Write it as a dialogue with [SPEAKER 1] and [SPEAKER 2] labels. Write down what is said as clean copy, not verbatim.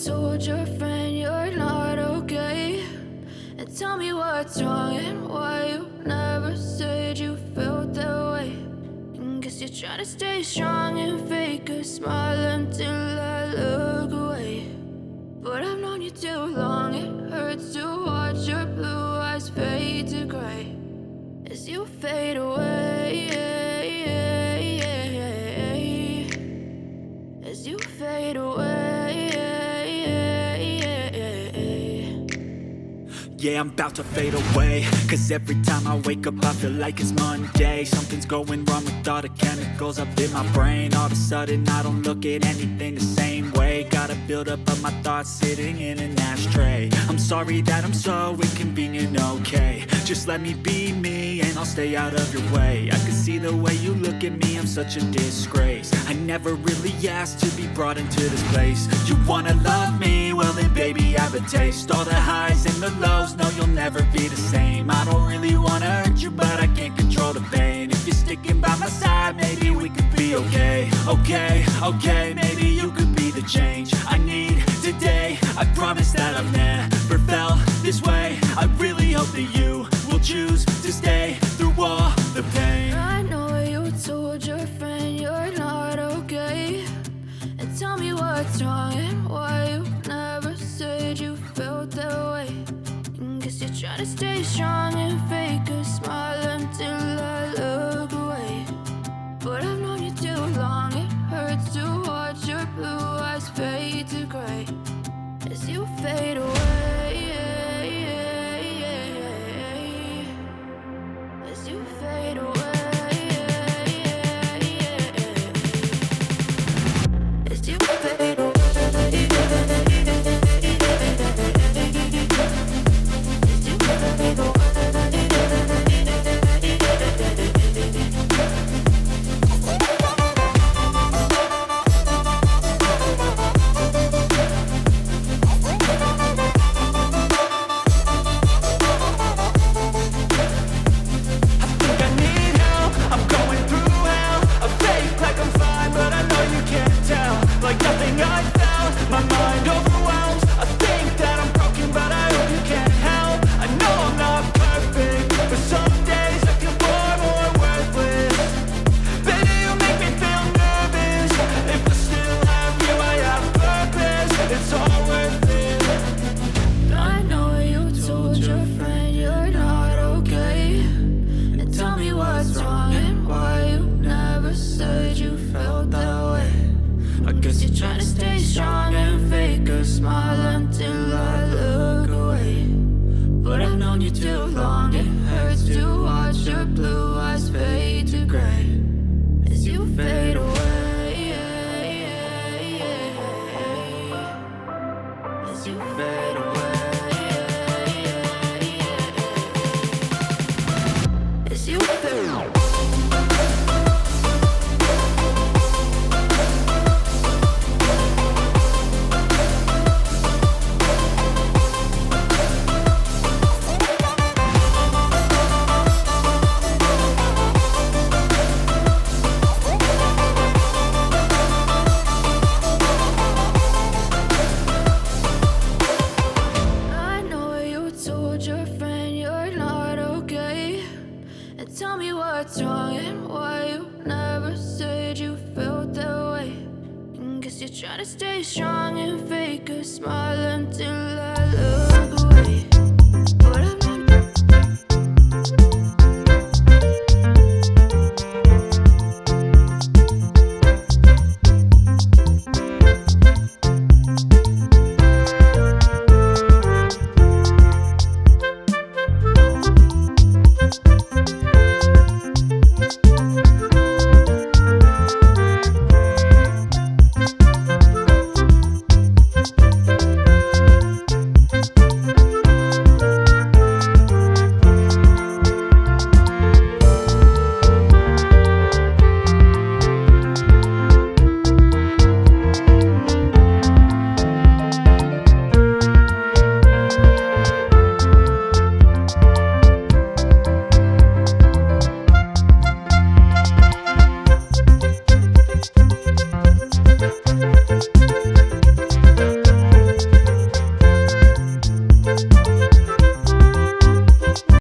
[SPEAKER 1] told your friend you're not okay, and tell me what's wrong and why you never said you felt that way. And guess you're trying to stay strong and fake a smile until I look away. But I've known you too long, it hurts to watch your blue eyes fade to gray as you fade away, as you fade away.
[SPEAKER 2] Yeah, I'm about to fade away, cause every time I wake up I feel like it's Monday. Something's going wrong with all the chemicals up in my brain. All of a sudden I don't look at anything the same way. Got a buildup of my thoughts sitting in an ashtray. I'm sorry that I'm so inconvenient, okay. Just let me be me and I'll stay out of your way. I can see the way you look at me, I'm such a disgrace. I never really asked to be brought into this place. You wanna love me? Well then baby, have a taste. All the highs and the lows, no, you'll never be the same. I don't really wanna hurt you, but I can't control the pain. If you're sticking by my side, maybe we could be okay. Okay, maybe you could be the change I need today. I promise that I've never felt this way. I really hope that you will choose to stay through all the pain.
[SPEAKER 1] I know you told your friend you're not okay, and tell me what's wrong and why you never said you felt that way. Guess you're trying to stay strong and fake a smile until I look away. But I've known you too long, it hurts to watch I know you told your friend you're not okay. And tell me what's wrong and why you never said you felt that way. And guess you're trying to stay strong and fake a smile until I look away. But I'm